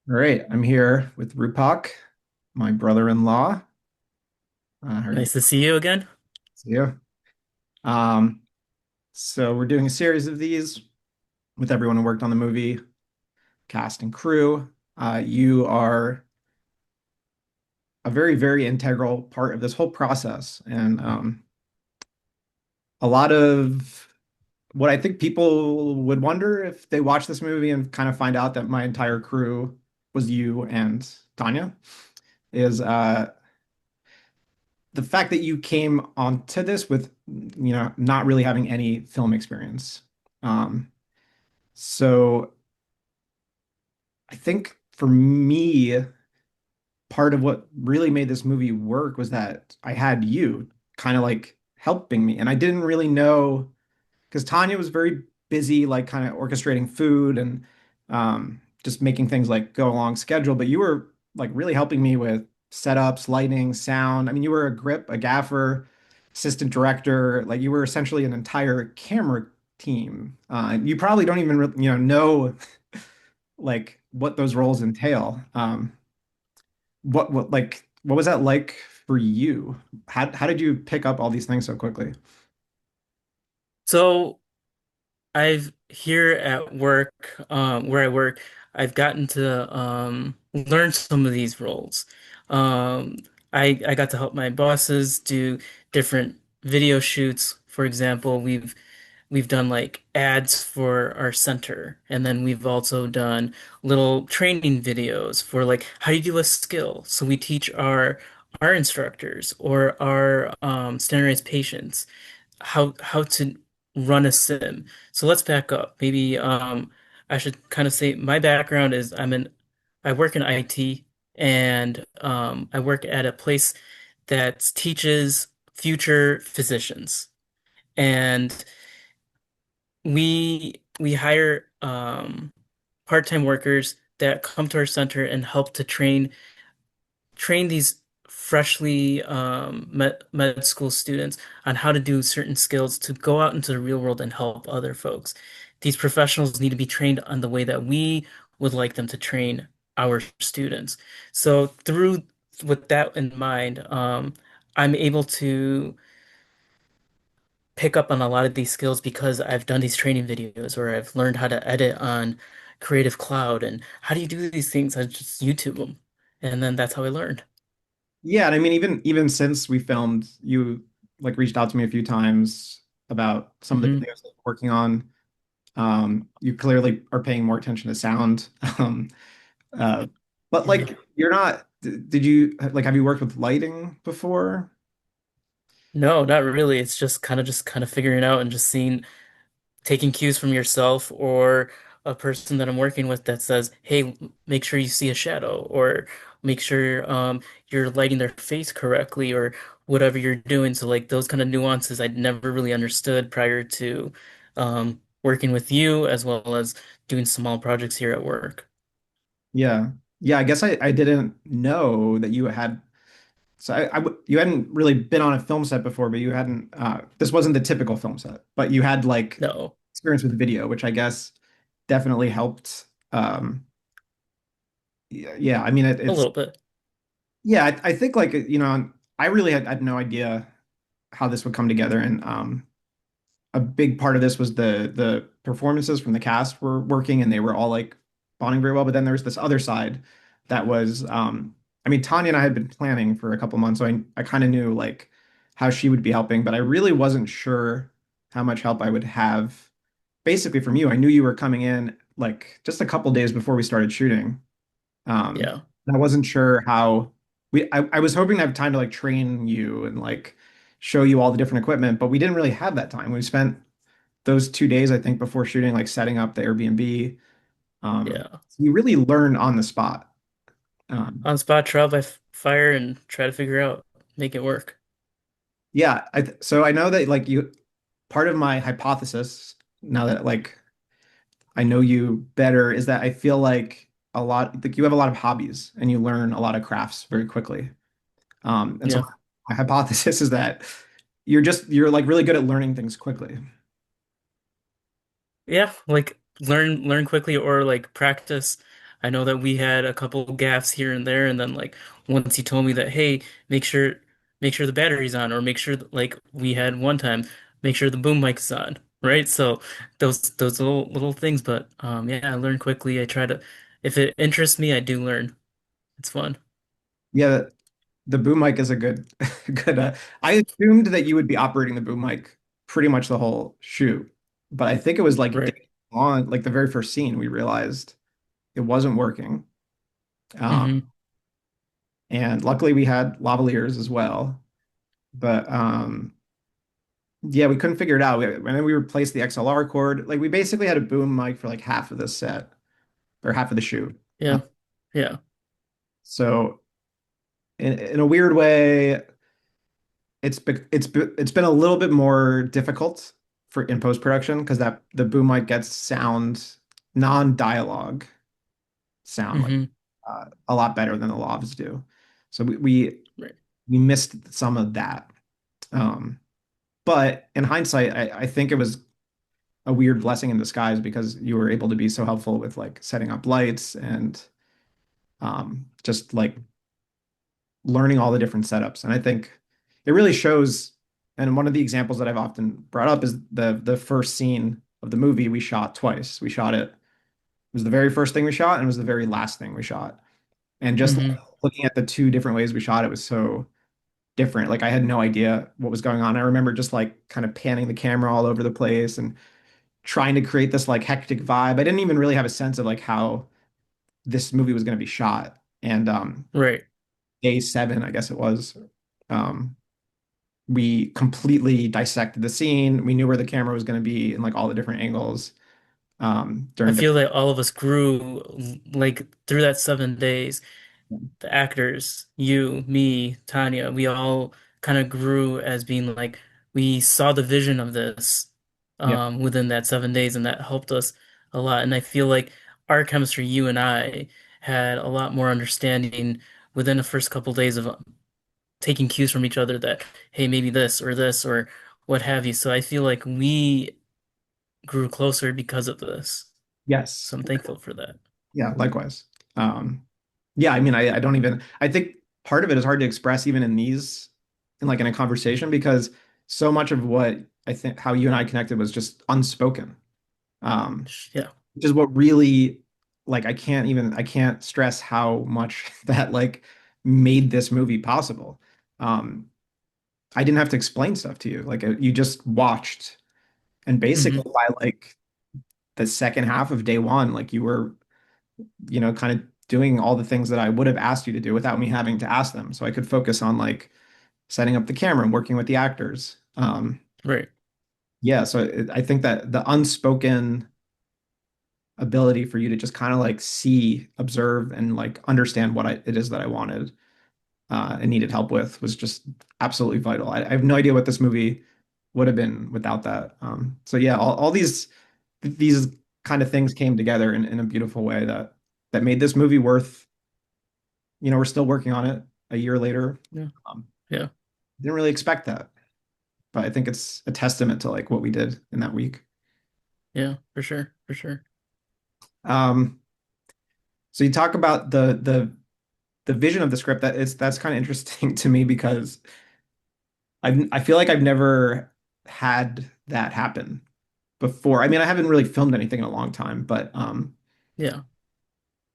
All right, I'm here with Rupak, my brother-in-law. How are you? Nice to see you again. See you. Um, so we're doing a series of these with everyone who worked on the movie, cast and crew. You are a very, very integral part of this whole process, and a lot of what I think people would wonder if they watch this movie and kind of find out that my entire crew was you and Tanya is the fact that you came onto this with, not really having any film experience. Um, so I think for me, part of what really made this movie work was that I had you kind of like helping me. And I didn't really know because Tanya was very busy, like kind of orchestrating food and just making things like go along schedule. But you were like really helping me with setups, lighting, sound. I mean, you were a grip, a gaffer, assistant director. Like you were essentially an entire camera team. You probably don't even know like what those roles entail. What was that like for you? How did you pick up all these things so quickly? So I've here at work, where I work, I've gotten to learn some of these roles. Um, I got to help my bosses do different video shoots. For example, we've done like ads for our center, and then we've also done little training videos for like how do you do a skill. So we teach our instructors or our standardized patients how to run a sim. So let's back up. Maybe I should kind of say my background is I work in IT and I work at a place that teaches future physicians. And we hire part-time workers that come to our center and help to train these freshly med school students on how to do certain skills to go out into the real world and help other folks. These professionals need to be trained on the way that we would like them to train our students. So through with that in mind, I'm able to pick up on a lot of these skills because I've done these training videos or I've learned how to edit on Creative Cloud and how do you do these things? I just YouTube them. And then that's how I learned. Yeah, and I mean, even since we filmed, you like reached out to me a few times about some of the Hmm. videos that we're working on. You clearly are paying more attention to sound. Uh, but Yeah. like, you're not. Did you like? Have you worked with lighting before? No, not really. It's just kind of figuring out and just seeing, taking cues from yourself or a person that I'm working with that says, "Hey, make sure you see a shadow," or make sure you're lighting their face correctly, or whatever you're doing. So like those kind of nuances I'd never really understood prior to working with you, as well as doing small projects here at work. Yeah, yeah. I guess I didn't know that you had. So you hadn't really been on a film set before, but you hadn't. This wasn't the typical film set, but you had like No, experience with video, which I guess definitely helped. Yeah, yeah. I mean, a it's little bit. yeah. I think like I really had no idea how this would come together, and a big part of this was the performances from the cast were working, and they were all like bonding very well. But then there was this other side that was, I mean, Tanya and I had been planning for a couple months, so I kind of knew like how she would be helping, but I really wasn't sure how much help I would have. Basically, from you, I knew you were coming in like just a couple days before we started shooting. Yeah. And I wasn't sure how I was hoping to have time to like train you and like show you all the different equipment, but we didn't really have that time. We spent those 2 days, I think, before shooting, like setting up the Airbnb. Yeah. So you really learn on the spot. Um, On spot trial by fire and try to figure out, make it work. yeah, so I know that like you, part of my hypothesis, now that like I know you better, is that I feel like you have a lot of hobbies and you learn a lot of crafts very quickly. And so Yeah. my hypothesis is that you're like really good at learning things quickly. Yeah, like learn quickly or like practice. I know that we had a couple gaffes here and there, and then like once he told me that, hey, make sure make sure the battery's on, or make sure that, like we had one time, make sure the boom mic's on, right? So those little things, but yeah, I learn quickly. I try to if it interests me, I do learn. It's fun. Yeah, the boom mic is a good good I assumed that you would be operating the boom mic pretty much the whole shoot, but I think it was like Right. day on, like the very first scene we realized it wasn't working. Um, Hmm. and luckily we had lavaliers as well. But yeah, we couldn't figure it out. And then we replaced the XLR cord. Like we basically had a boom mic for like half of the set or half of the shoot. Yeah. Yeah. So in a weird way, it's been a little bit more difficult for in post-production because that the boom mic gets sound non-dialogue sound like Hmm. a lot better than the lavs do. So Right. we missed some of that. Um, but in hindsight, I think it was a weird blessing in disguise because you were able to be so helpful with like setting up lights and just like learning all the different setups. And I think it really shows. And one of the examples that I've often brought up is the first scene of the movie we shot twice. We shot it. It was the very first thing we shot, and it was the very last thing we shot. And just like, Hmm. looking at the two different ways we shot it was so different. Like I had no idea what was going on. I remember just like kind of panning the camera all over the place and trying to create this like hectic vibe. I didn't even really have a sense of like how this movie was going to be shot. And Right. day seven, I guess it was, um, we completely dissected the scene. We knew where the camera was going to be in like all the different angles I during feel different. like all of us grew like through that 7 days. The actors, you, me, Tanya, we all kind of grew as being like we saw the vision of this Yeah. within that 7 days, and that helped us a lot. And I feel like our chemistry, you and I, had a lot more understanding within the first couple days of taking cues from each other that, hey, maybe this or what have you. So I feel like we grew closer because of this. Yes. So I'm thankful for that. Yeah. Likewise. Um, yeah. I mean, I don't even. I think part of it is hard to express even in these, in like in a conversation, because so much of what I think how you and I connected was just unspoken. Um, Yeah. which is what really like I can't stress how much that like made this movie possible. Um, I didn't have to explain stuff to you. Like you just watched, and Hmm. basically by like the second half of day one, like you were, kind of doing all the things that I would have asked you to do without me having to ask them. So I could focus on like setting up the camera and working with the actors. Right. Yeah, so I think that the unspoken ability for you to just kind of like see, observe, and like understand what it is that I wanted and needed help with was just absolutely vital. I have no idea what this movie would have been without that. So yeah, all these kind of things came together in a beautiful way that made this movie worth, we're still working on it a year later. Yeah. Um, Yeah. didn't really expect that, but I think it's a testament to like what we did in that week. Yeah. For sure. For sure. Um, so you talk about the vision of the script that's kind of interesting to me because I feel like I've never had that happen before. I mean, I haven't really filmed anything in a long time, but Yeah.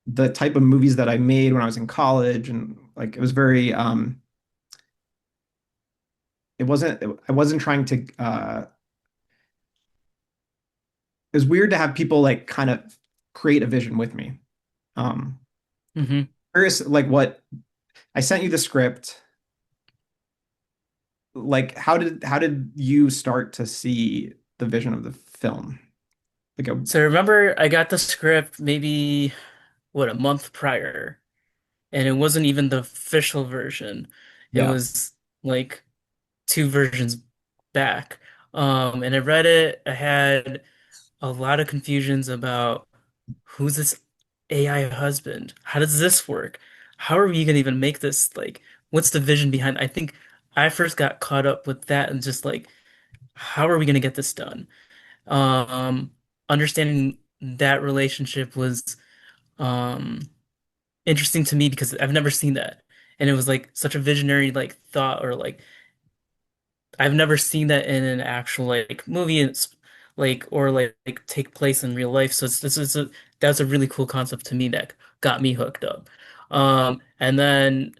the type of movies that I made when I was in college and like it was very I wasn't trying to it was weird to have people like kind of create a vision with me. Um Hmm. Curious like what I sent you the script. Like how did you start to see the vision of the film? Like a So remember, I got the script maybe what a month prior, and it wasn't even the official version. It Yeah. was like two versions back. And I read it. I had a lot of confusions about who's this AI husband? How does this work? How are we gonna even make this like what's the vision behind? I think I first got caught up with that and just like how are we gonna get this done? Um, Understanding that relationship was um interesting to me because I've never seen that. And it was like such a visionary like thought or like I've never seen that in an actual like movie. It's like or like take place in real life. So this is a that's a really cool concept to me that got me hooked up. And then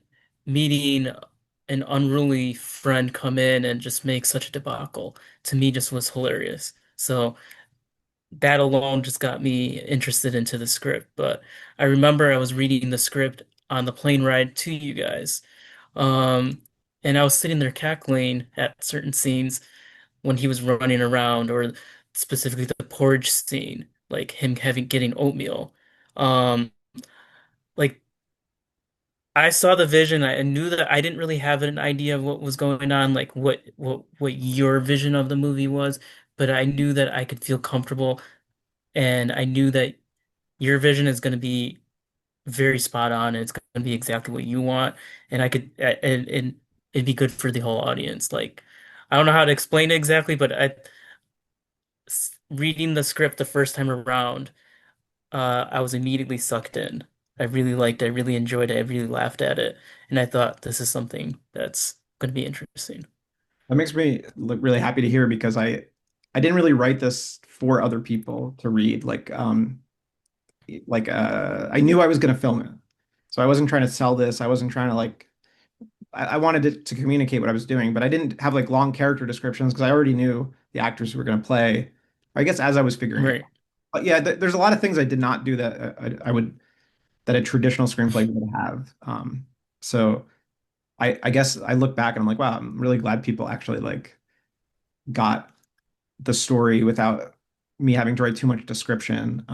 meeting an unruly friend come in and just make such a debacle to me just was hilarious. So that alone just got me interested into the script. But I remember I was reading the script on the plane ride to you guys. Um, and I was sitting there cackling at certain scenes when he was running around, or specifically the porridge scene, like him having getting oatmeal. Um, like I saw the vision, I knew that I didn't really have an idea of what was going on, like what your vision of the movie was, but I knew that I could feel comfortable, and I knew that your vision is going to be very spot on, and it's going to be exactly what you want, and I could and it'd be good for the whole audience. Like I don't know how to explain it exactly, but reading the script the first time around, I was immediately sucked in. I really liked it. I really enjoyed it. I really laughed at it, and I thought this is something that's going to be interesting. That makes me look really happy to hear because I didn't really write this for other people to read. I knew I was going to film it. So I wasn't trying to sell this. I wasn't trying to like I wanted it to communicate what I was doing, but I didn't have like long character descriptions because I already knew the actors who were going to play. I guess as I was figuring it Right. out. But yeah, there's a lot of things I did not do that I would that a traditional screenplay would have. So I guess I look back and I'm like, wow, I'm really glad people actually like got the story without me having to write too much description.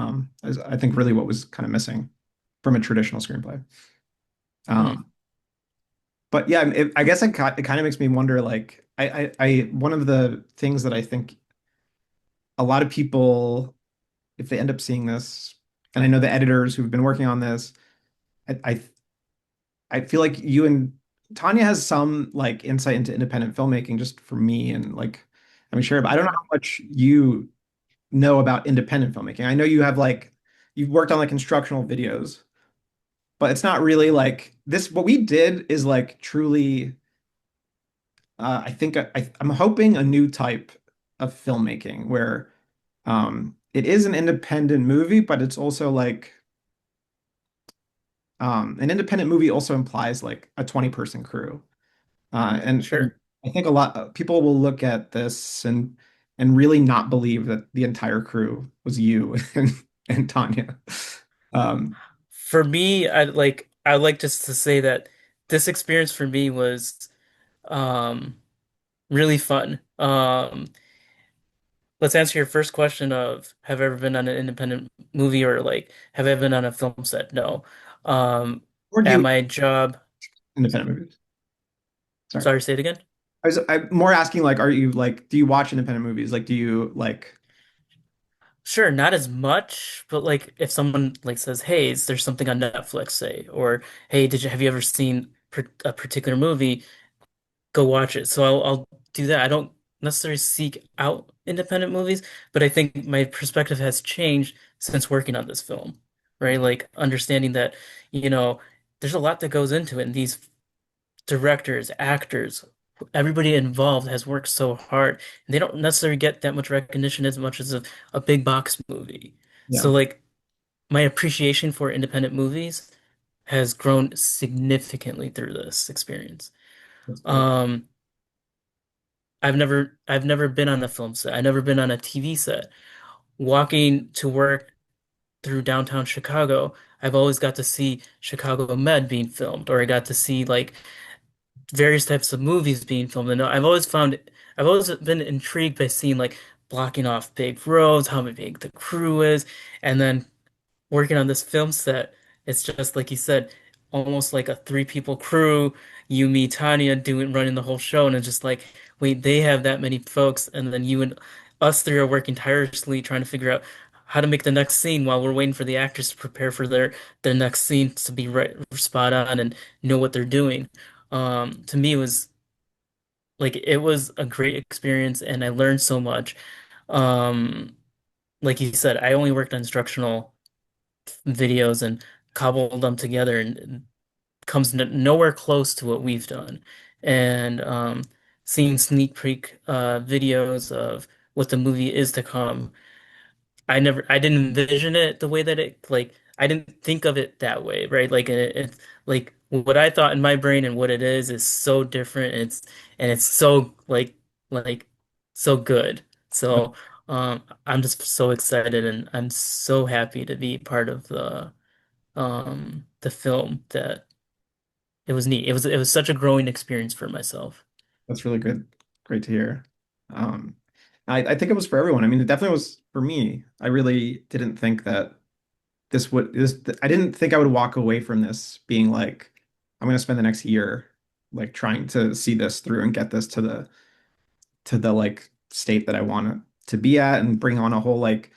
Is I think really what was kind of missing from a traditional screenplay. Hmm. Um, but yeah, I guess it kind of makes me wonder, like, one of the things that I think a lot of people, if they end up seeing this, and I know the editors who've been working on this, I, I, I feel like you and Tanya has some like insight into independent filmmaking just for me and like, I'm sure, but I don't know Yeah. how much you know about independent filmmaking. I know you have like, you've worked on like instructional videos, but it's not really like this. What we did is like truly I think I'm hoping a new type of filmmaking where it is an independent movie, but it's also like an independent movie also implies like a 20-person crew. And Sure. I think a lot of people will look at this and really not believe that the entire crew was you and Tanya. Um, For me, I like just to say that this experience for me was um really fun. Let's answer your first question of have I ever been on an independent movie or like have I ever been on a film set? No. Um, or do at you my job, independent movies? Sorry. sorry, say it again. I'm more asking like, are you like, do you watch independent movies? Like, do you like, Sure, not as much, but like if someone like says, "Hey, is there something on Netflix?" say, or "Hey, did you have you ever seen a particular movie? Go watch it." So I'll do that. I don't necessarily seek out independent movies, but I think my perspective has changed since working on this film, right? Like understanding that, you know, there's a lot that goes into it, and these directors, actors, everybody involved has worked so hard. And they don't necessarily get that much recognition as much as a big box movie. yeah, So like my appreciation for independent movies has grown significantly through this experience. that's great. Um, I've never been on a film set. I've never been on a TV set. Walking to work through downtown Chicago, I've always got to see Chicago Med being filmed, or I got to see like various types of movies being filmed. And I've always been intrigued by seeing like blocking off big roads, how big the crew is, and then working on this film set, it's just like you said, almost like a three people crew, you, me, Tanya doing running the whole show, and it's just like, wait, they have that many folks, and then you and us three are working tirelessly trying to figure out how to make the next scene while we're waiting for the actors to prepare for their next scene to be right spot on and know what they're doing. To me, it was like it was a great experience, and I learned so much. Um, like you said, I only worked on instructional videos and cobble them together and comes nowhere close to what we've done. And seeing sneak peek videos of what the movie is to come, I didn't envision it the way that it like I didn't think of it that way, right? Like it's like what I thought in my brain and what it is so different. And it's so like so good. So I'm just so excited and I'm so happy to be part of the film that it was neat. It was such a growing experience for myself. That's really good. Great to hear. Um, I think it was for everyone. I mean, it definitely was for me. I really didn't think that I didn't think I would walk away from this being like, I'm going to spend the next year like trying to see this through and get this to the like state that I want it to be at and bring on a whole like,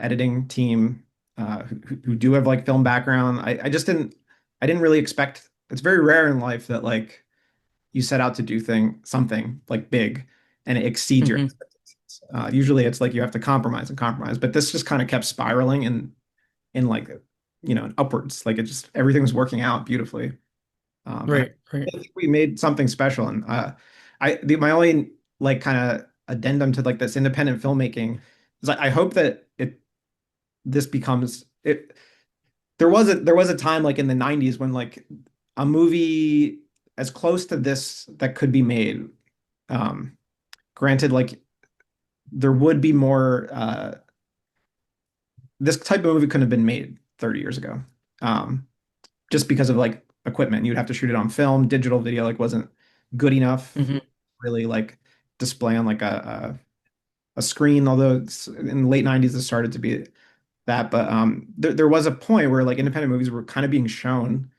editing team who do have like film background. I just I didn't really expect, it's very rare in life that like you set out to do something like big and it exceeds your Hmm. expectations. Usually it's like you have to compromise and compromise, but this just kind of kept spiraling in like upwards. Like it just everything was working out beautifully. And Right, right. I think we made something special. And my only like kind of addendum to like this independent filmmaking is like I hope that this becomes it. There was a time like in the 90s when like a movie as close to this that could be made. Um, Granted, like there would be more. This type of movie couldn't have been made 30 years ago, just because of like equipment. You'd have to shoot it on film. Digital video like wasn't good enough, Hmm. really like display on like a screen. Although in the late 90s it started to be that, but there was a point where like independent movies were kind of being shown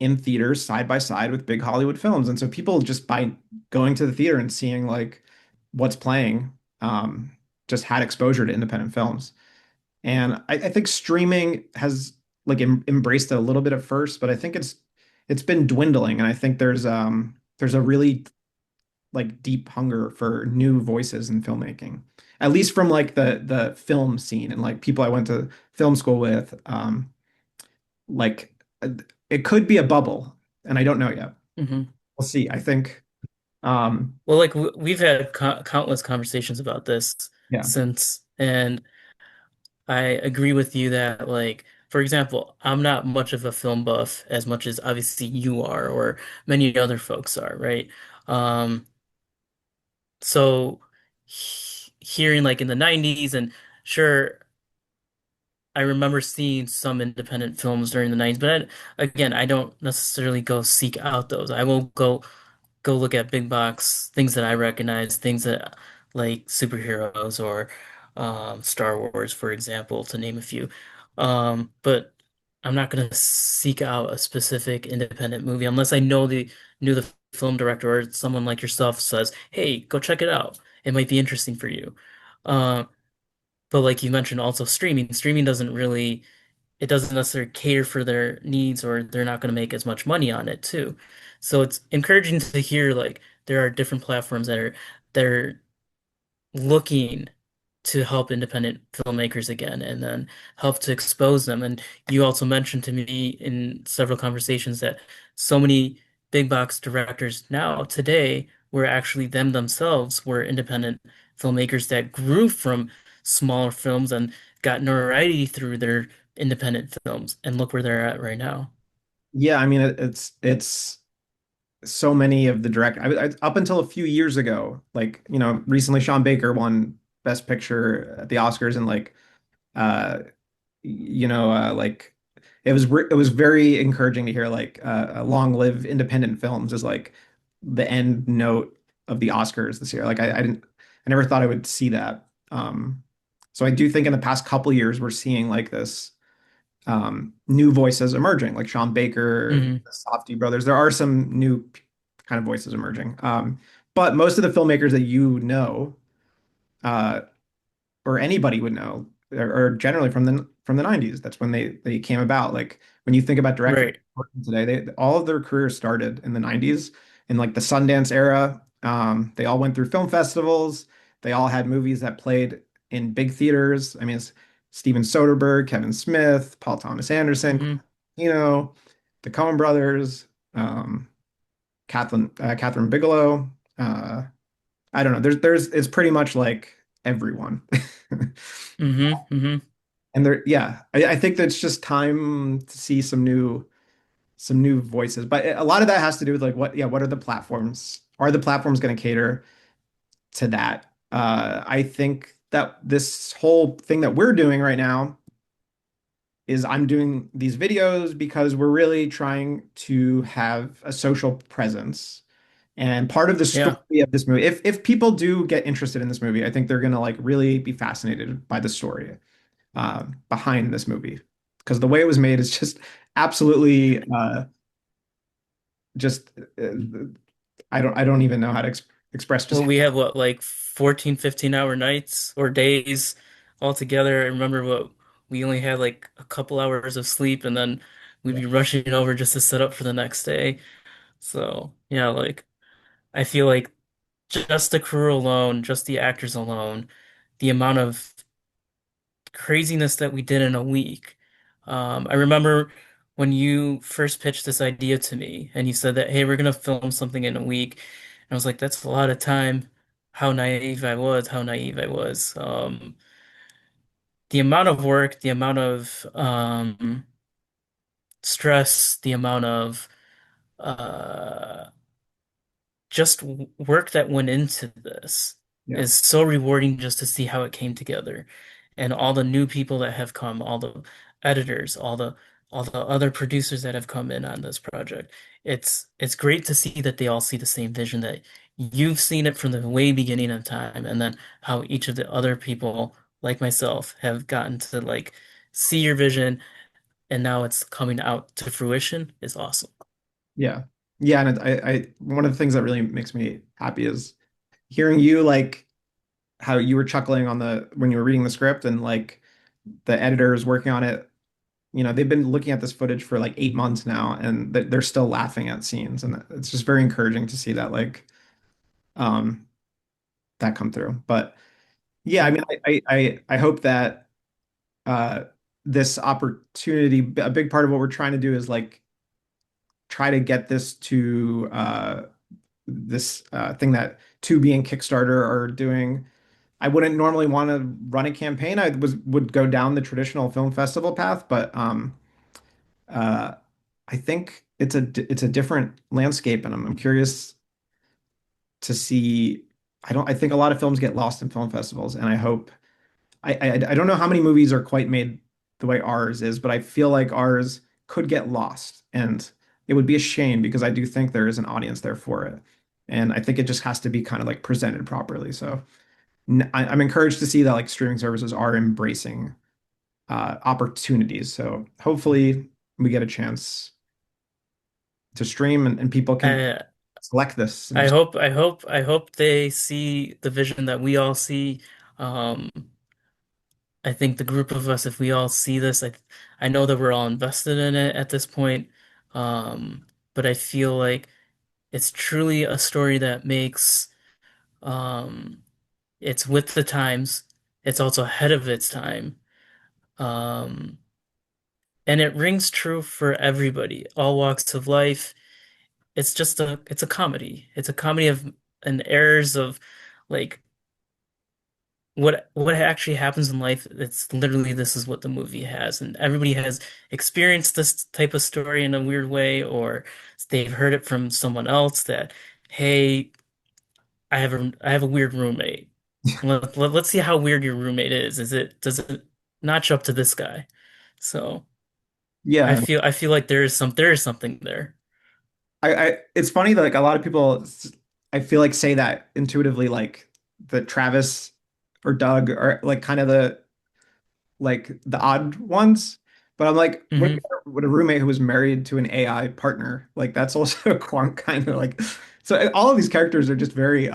in theaters side by side with big Hollywood films. And so people just by going to the theater and seeing like what's playing, um, just had exposure to independent films. And I think streaming has like embraced it a little bit at first, but I think it's been dwindling. And I think there's a really like deep hunger for new voices in filmmaking, at least from like the film scene and like people I went to film school with. Like it could be a bubble, and I don't know yet. Hmm. We'll see. I think, um, Well, like we've had co countless conversations about this yeah, since, and I agree with you that, like, for example, I'm not much of a film buff as much as obviously you are, or many other folks are, right? Um, so hearing like in the 90s, and sure, I remember seeing some independent films during the 90s, but again, I don't necessarily go seek out those. I will go look at big box things that I recognize, things that like superheroes or Star Wars, for example, to name a few. But I'm not gonna seek out a specific independent movie unless I knew the film director or someone like yourself says, "Hey, go check it out. It might be interesting for you." Uh, but like you mentioned, also streaming. Streaming doesn't really it doesn't necessarily cater for their needs or they're not going to make as much money on it too. So it's encouraging to hear like there are different platforms that are looking to help independent filmmakers again and then help to expose them. And you also mentioned to me in several conversations that so many big box directors now today were actually them themselves were independent filmmakers that grew from smaller films and got notoriety through their independent films. And look where they're at right now. yeah. I mean, it's so many of the up until a few years ago, like recently Sean Baker won Best Picture at the Oscars, and like uh, like it was very encouraging to hear like long live independent films is like the end note of the Oscars this year. Like I never thought I would see that. So I do think in the past couple years we're seeing like this new voices emerging, like Sean Baker, Hmm. the Safdie brothers. There are some new kind of voices emerging. But most of the filmmakers that uh, or anybody would know or generally from the 90s. That's when they came about. Like when you think about directors Right. working today, they all of their careers started in the 90s in like the Sundance era. They all went through film festivals. They all had movies that played in big theaters. I mean, Steven Soderbergh, Kevin Smith, Paul Thomas Anderson, Hmm. the Coen brothers, um, Catherine Bigelow. Uh, I don't know. It's pretty much like everyone. Hmm. Hmm. And yeah, I think that's just time to see some new voices. But a lot of that has to do with like what are the platforms? Are the platforms going to cater to that? I think that this whole thing that we're doing right now is I'm doing these videos because we're really trying to have a social presence. And part of the Yeah. story of this movie, if people do get interested in this movie, I think they're gonna like really be fascinated by the story behind this movie because the way it was made is just absolutely just I don't even know how to express just Well, we have what, like 14, 15-hour nights or days altogether. I remember what we only had like a couple hours of sleep and then we'd yeah be rushing over just to set up for the next day. So, yeah, like I feel like just the crew alone, just the actors alone, the amount of craziness that we did in a week. I remember when you first pitched this idea to me and you said that, hey, we're gonna film something in a week. And I was like, that's a lot of time. How naive I was. The amount of work, the amount of stress, the amount of uh, just work that went into this yeah is so rewarding just to see how it came together. And all the new people that have come, all the editors, all the other producers that have come in on this project. It's great to see that they all see the same vision, that you've seen it from the way beginning of time, and then how each of the other people, like myself, have gotten to like see your vision and now it's coming out to fruition is awesome. yeah yeah. And I one of the things that really makes me happy is hearing you like how you were chuckling on the when you were reading the script and like the editors working on it. They've been looking at this footage for like 8 months now, and they're still laughing at scenes, and it's just very encouraging to see that like um that come through. But yeah, I Yeah. mean, I hope that uh this opportunity, a big part of what we're trying to do is like try to get this to this thing that Tubi and Kickstarter are doing. I wouldn't normally want to run a campaign. I would go down the traditional film festival path, but uh, I think it's a different landscape, and I'm curious to see. I think a lot of films get lost in film festivals, and I hope I don't know how many movies are quite made the way ours is, but I feel like ours could get lost, and it would be a shame because I do think there is an audience there for it, and I think it just has to be kind of like presented properly. So I'm encouraged to see that like streaming services are embracing opportunities. So hopefully we get a chance to stream and people can I select this and I just hope I hope I hope they see the vision that we all see. Um, I think the group of us, if we all see this, I know that we're all invested in it at this point. But I feel like it's truly a story that makes um, it's with the times. It's also ahead of its time. Um, and it rings true for everybody, all walks of life. It's a comedy. It's a comedy of and errors of like what actually happens in life. It's literally this is what the movie has, and everybody has experienced this type of story in a weird way, or they've heard it from someone else that, hey, I have a weird roommate. Let's see how weird your roommate is. Does it notch up to this guy? So yeah. I feel like there is something there. It's funny that like a lot of people I feel like say that intuitively like the Travis or Doug are like kind of the odd ones. But I'm like, Hmm. what a roommate who was married to an AI partner. Like that's also a quant kind of like so all of these characters are just very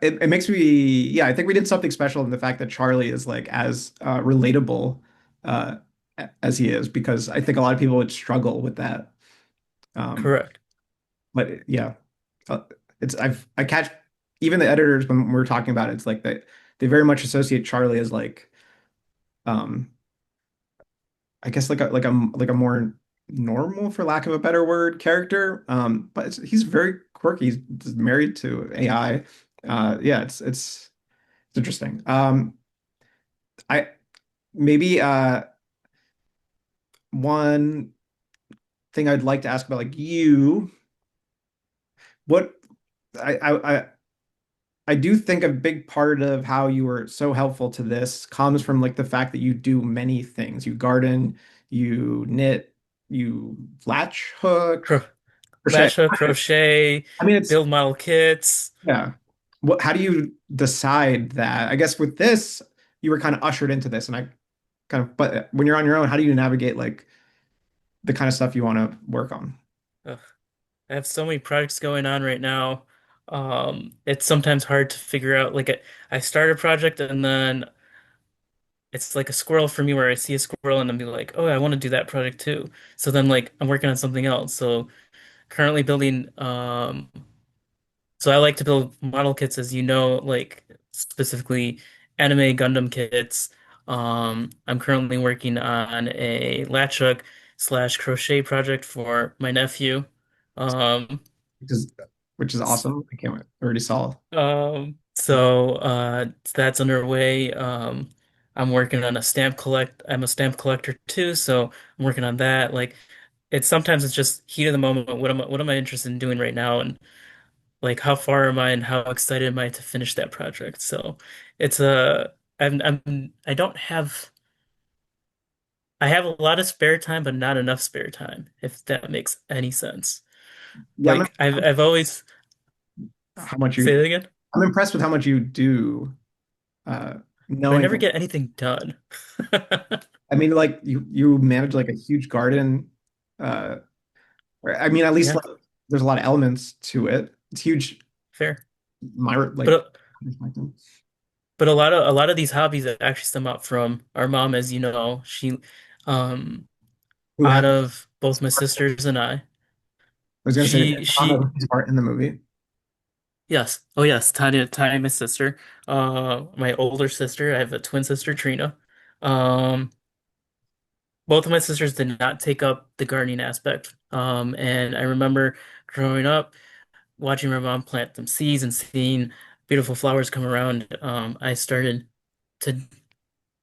it makes me yeah, I think we did something special in the fact that Charlie is like as relatable uh as he is because I think a lot of people would struggle with that. Um Correct. but yeah, uh, I catch even the editors when we're talking about it, it's like they very much associate Charlie as like um I guess like a more normal, for lack of a better word, character. But he's very quirky. He's married to AI. Yeah, it's interesting. I maybe one thing I'd like to ask about like you, what I I I I do think a big part of how you were so helpful to this comes from like the fact that you do many things. You garden, you knit, you latch Cro hook, crochet. Latch hook, crochet, I mean, it's build model kits. yeah. How do you decide that? I guess with this, you were kind of ushered into this, and I kind of, but when you're on your own, how do you navigate like the kind of stuff you want to work on? Ugh, I have so many projects going on right now. It's sometimes hard to figure out. I start a project and then it's like a squirrel for me where I see a squirrel and I'm be like, oh, I want to do that project too. So then like I'm working on something else. So currently building so I like to build model kits as you know, like specifically anime Gundam kits. I'm currently working on a latch hook slash crochet project for my nephew. Um, Which is which is s- awesome. I can't wait. I already saw. that's underway. I'm a stamp collector too, so I'm working on that. Like it's sometimes it's just heat of the moment. What am I interested in doing right now? And like how far am I and how excited am I to finish that project? So it's a I don't have I have a lot of spare time, but not enough spare time, if that makes any sense. Yeah, Like I've always how much say you. that again, I'm impressed with how much you do. Uh, but I knowing never that, get anything done. I mean, like you manage like a huge garden. Uh, I mean, at least Yeah, like there's a lot of elements to it. It's huge. fair. My But like uh, perspective. but a lot of these hobbies that actually stem up from our mom, as you know, she um Who had? out of both my sisters and I, I was gonna say she his part in the movie. yes. Oh yes, Tanya, my sister. My older sister. I have a twin sister, Trina. Um, both of my sisters did not take up the gardening aspect. And I remember growing up, watching my mom plant some seeds and seeing beautiful flowers come around. I started to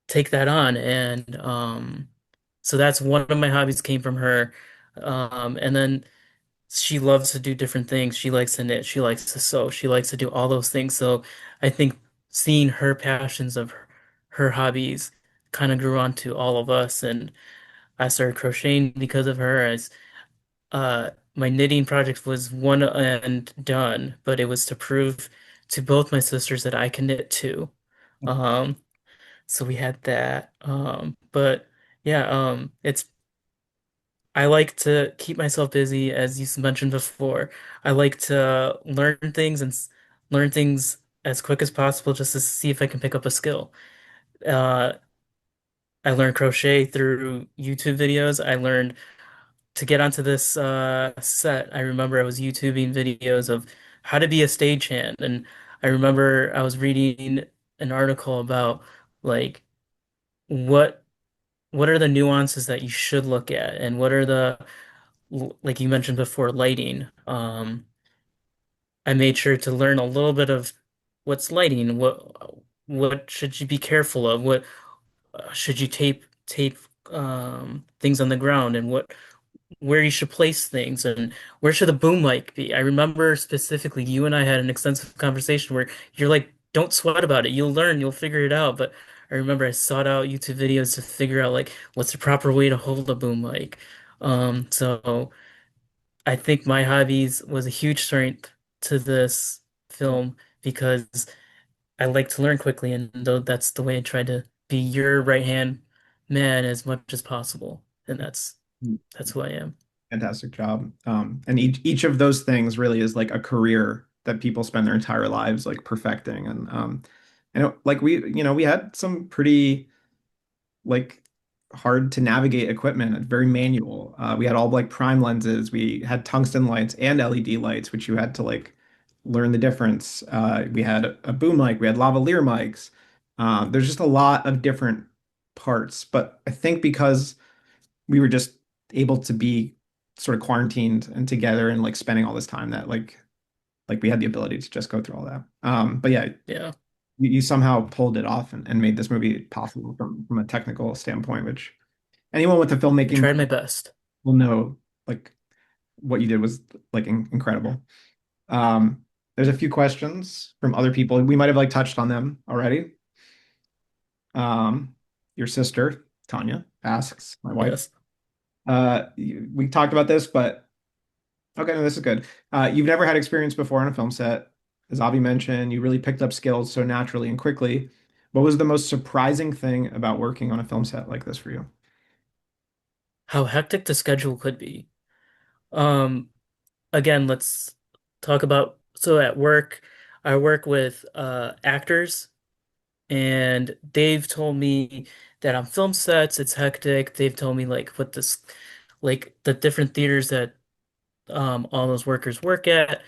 take that on, and so that's one of my hobbies came from her. And then she loves to do different things. She likes to knit, she likes to sew, she likes to do all those things. So I think seeing her passions of her hobbies kind of grew onto all of us. And I started crocheting because of her. As my knitting project was one and done, but it was to prove to both my sisters that I can knit too. Um, so we had that. But yeah, it's I like to keep myself busy, as you mentioned before. I like to learn things as quick as possible just to see if I can pick up a skill. Uh, I learned crochet through YouTube videos. I learned to get onto this set. I remember I was YouTubing videos of how to be a stagehand, and I remember I was reading an article about like what what are the nuances that you should look at, and what are the like you mentioned before, lighting. I made sure to learn a little bit of what's lighting, what should you be careful of, what should you tape things on the ground, and what where you should place things, and where should the boom mic be. I remember specifically you and I had an extensive conversation where you're like, don't sweat about it. You'll learn, you'll figure it out. But I remember I sought out YouTube videos to figure out like what's the proper way to hold a boom mic. So I think my hobbies was a huge strength to this film because I like to learn quickly, and though that's the way I try to be your right hand man as much as possible, and that's who I am. Fantastic job. And each of those things really is like a career that people spend their entire lives like perfecting. And like we had some pretty like hard to navigate equipment, very manual. We had all like prime lenses, we had tungsten lights and LED lights, which you had to like learn the difference. We had a boom mic, we had lavalier mics. There's just a lot of different. parts, but I think because we were just able to be sort of quarantined and together and like spending all this time that like we had the ability to just go through all that. But yeah, Yeah, you somehow pulled it off and made this movie possible from a technical standpoint, which anyone with a I filmmaking tried my best. will know like what you did was like incredible. There's a few questions from other people. We might have like touched on them already. Your sister, Tanya, asks, my wife. Yes. We talked about this, but okay, no, this is good. You've never had experience before on a film set. As Avi mentioned, you really picked up skills so naturally and quickly. What was the most surprising thing about working on a film set like this for you? How hectic the schedule could be. Um, Again, let's talk about so at work, I work with actors and they've told me that on film sets it's hectic. They've told me like what this like the different theaters that all those workers work at.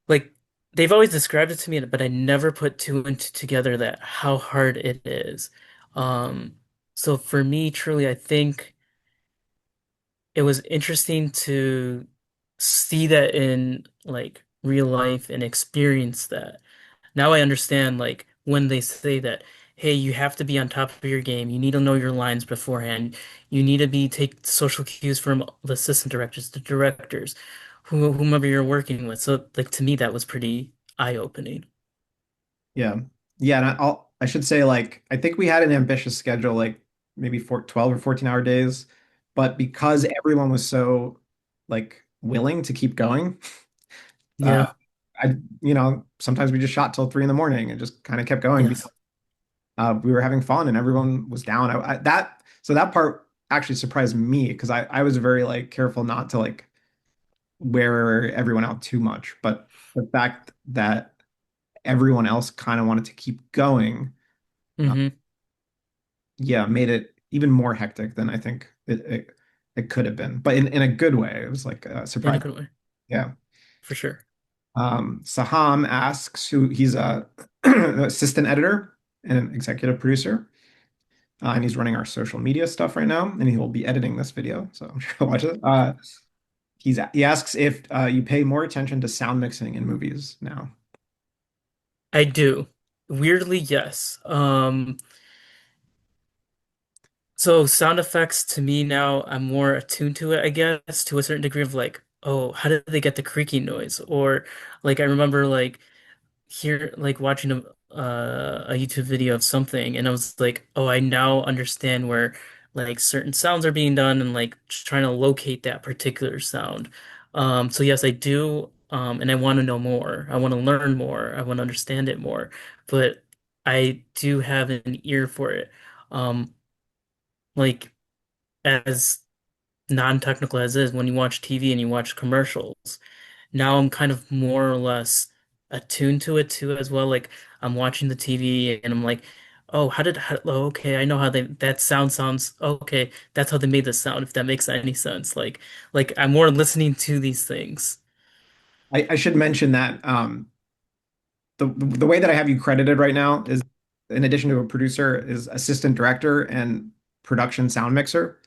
Like they've always described it to me, but I never put two and two together that how hard it is. Um, so for me, truly, I think it was interesting to see that in like real life and experience that. Now I understand like when they say that, hey, you have to be on top of your game. You need to know your lines beforehand. You need to be take social cues from the assistant directors, the directors, whomever you're working with. So like to me that was pretty eye-opening. Yeah. Yeah, and I should say like I think we had an ambitious schedule like maybe 12 or 14-hour days, but because everyone was so like willing to keep going, uh Yeah. I sometimes we just shot till 3 in the morning and just kind of kept going because Yes. we were having fun and everyone was down. That part actually surprised me because I was very like careful not to like wear everyone out too much, but the fact that everyone else kind of wanted to keep going, uh, Hmm. yeah, made it even more hectic than I think it could have been, but in a good way. It was like a In a surprise. good way, Yeah. for sure. Saham asks who he's a assistant editor and an executive producer. And he's running our social media stuff right now, and he will be editing this video, so I'm sure he'll watch it. He asks if you pay more attention to sound mixing in movies now. I do. Weirdly, yes. So sound effects to me now, I'm more attuned to it, I guess, to a certain degree of like, oh, how did they get the creaking noise? Or like I remember like here like watching a YouTube video of something and I was like, oh, I now understand where like certain sounds are being done and like trying to locate that particular sound. So yes, I do, and I want to know more. I want to learn more. I want to understand it more. But I do have an ear for it. Um, like as non-technical as is, when you watch TV and you watch commercials, now I'm kind of more or less attuned to it too as well. Like I'm watching the TV and I'm like, oh, oh, okay, I know how that sounds okay. That's how they made the sound, if that makes any sense. Like I'm more listening to these things. I should mention that the way that I have you credited right now is, in addition to a producer, is assistant director and production sound mixer.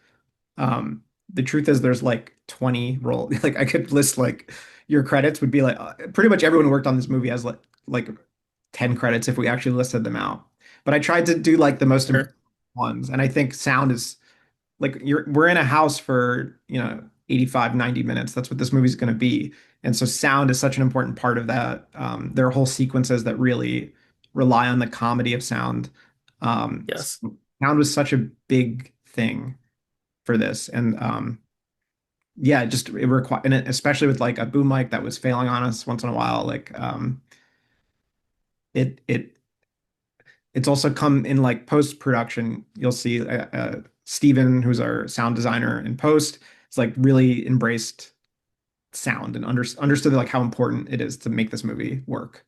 The truth is, there's like 20 roles. Like I could list like your credits would be like pretty much everyone who worked on this movie has like 10 credits if we actually listed them out. But I tried to do like the most important Sure. ones, and I think sound is like we're in a house for 85, 90 minutes. That's what this movie's going to be. And so sound is such an important part of that. There are whole sequences that really rely on the comedy of sound. Yes. So sound was such a big thing for this. And yeah, it required, and especially with like a boom mic that was failing on us once in a while, like it it's also come in like post production. You'll see Steven, who's our sound designer in post, it's like really embraced sound and understood like how important it is to make this movie work.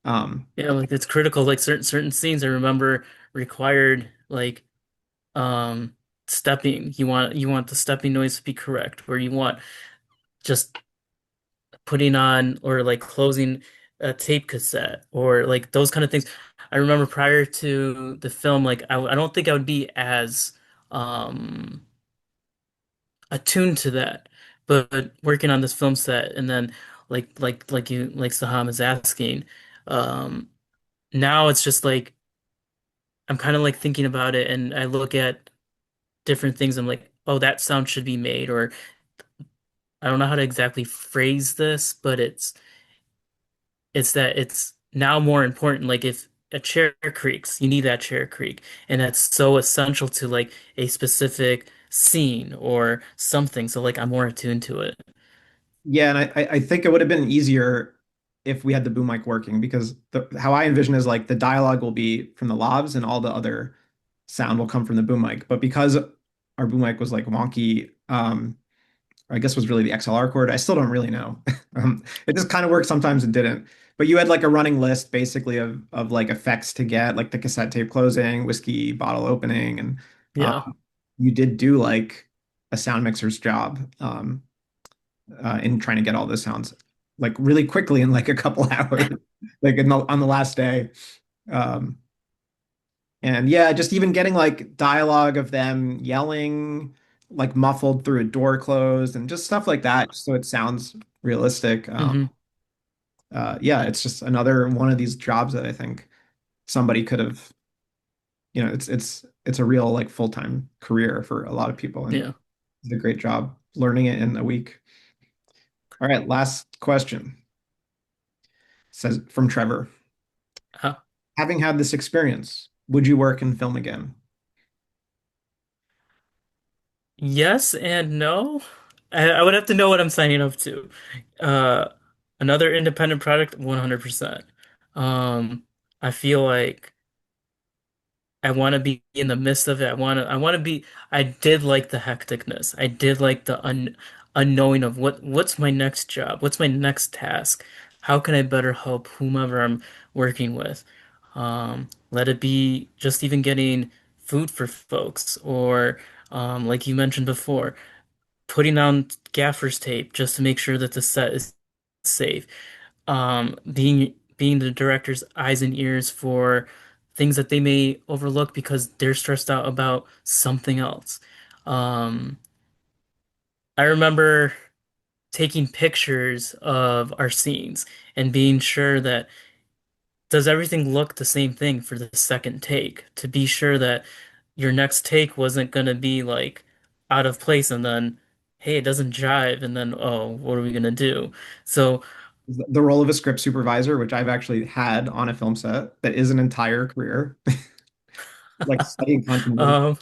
Um, Yeah, like it's critical. Like certain scenes I remember required like um stepping. You want the stepping noise to be correct, where you want just putting on or like closing a tape cassette or like those kind of things. I remember prior to the film, like I don't think I would be as um attuned to that. But working on this film set and then like Saham is asking, um now it's just like I'm kind of like thinking about it and I look at different things. I'm like, oh, that sound should be made, or I don't know how to exactly phrase this, but it's that it's now more important. Like if a chair creaks, you need that chair creak, and that's so essential to like a specific scene or something. So like I'm more attuned to it. Yeah, and I think it would have been easier if we had the boom mic working because how I envision is like the dialogue will be from the lavs and all the other sound will come from the boom mic. But because our boom mic was like wonky, I guess was really the XLR cord. I still don't really know. It just kind of worked sometimes it didn't. But you had like a running list basically of like effects to get, like the cassette tape closing, whiskey bottle opening, and Yeah. you did do like a sound mixer's job. In trying to get all the sounds like really quickly in like a couple hours, like on the last day. Um, and yeah, just even getting like dialogue of them yelling, like muffled through a door closed, and just stuff like that, just so it sounds realistic. Hmm. Yeah, it's just another one of these jobs that I think somebody could have, it's a real like full-time career for a lot of people, and Yeah. did a great job learning it in a week. All right, last question. Says from Trevor. Uh, Having had this experience, would you work in film again? yes and no. I would have to know what I'm signing up to. Uh, Another independent product, 100%. Um, I feel like I want to be in the midst of it. I want to be, I did like the hecticness. I did like the unknowing of what's my next job? What's my next task? How can I better help whomever I'm working with? Let it be just even getting food for folks or like you mentioned before, putting down gaffer's tape just to make sure that the set is safe. Being the director's eyes and ears for things that they may overlook because they're stressed out about something else. Um, I remember taking pictures of our scenes and being sure that does everything look the same thing for the second take to be sure that your next take wasn't going to be like out of place and then hey, it doesn't jive and then oh, what are we going to do? So The role of a script supervisor, which I've actually had on a film set, that is an entire career, like studying continuity. um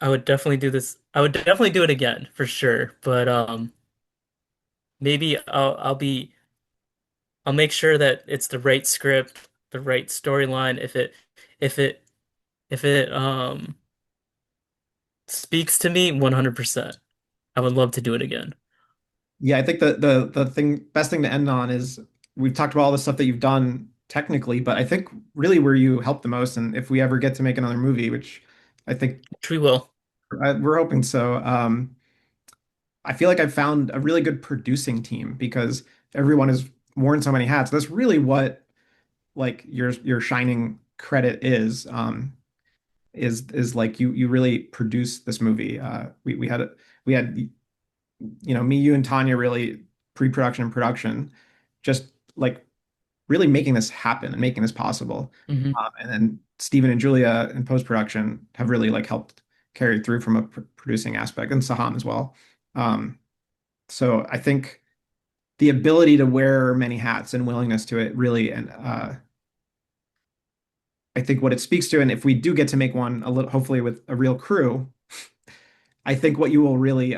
I would definitely do this. I would definitely do it again for sure. But maybe I'll make sure that it's the right script, the right storyline. If it if it speaks to me 100%. I would love to do it again. Yeah, I think the thing best thing to end on is we've talked about all the stuff that you've done technically, but I think really where you help the most, and if we ever get to make another movie, which I think Which we will. we're hoping so, I feel like I've found a really good producing team because everyone has worn so many hats. That's really what like your shining credit is like you really produced this movie. We had me, you, and Tanya really pre-production and production, just like really making this happen and making this possible. Hmm. And then Steven and Julia in post-production have really like helped carry through from a producing aspect, and Saham as well. Um, so I think the ability to wear many hats and willingness to it really, and I think what it speaks to, and if we do get to make one a little, hopefully with a real crew, I think what you will really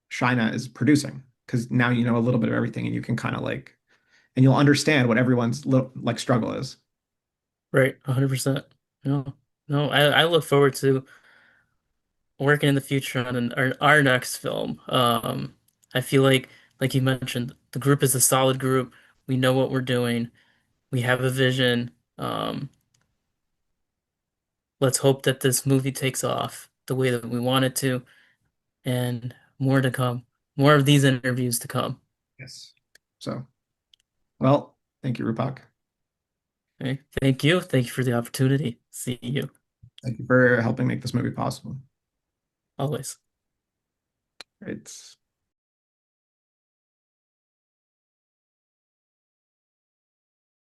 shine at is producing because now you know a little bit of everything and you can kind of like, and you'll understand what everyone's like struggle is. Right, 100%. No, no, I look forward to working in the future on our next film. I feel like you mentioned, the group is a solid group. We know what we're doing. We have a vision. Let's hope that this movie takes off the way that we want it to, and more to come. More of these interviews to come. Yes. So, well, thank you, Rupak. Okay. Thank you. Thank you for the opportunity. See you Thank you for helping make this movie possible. always. Right.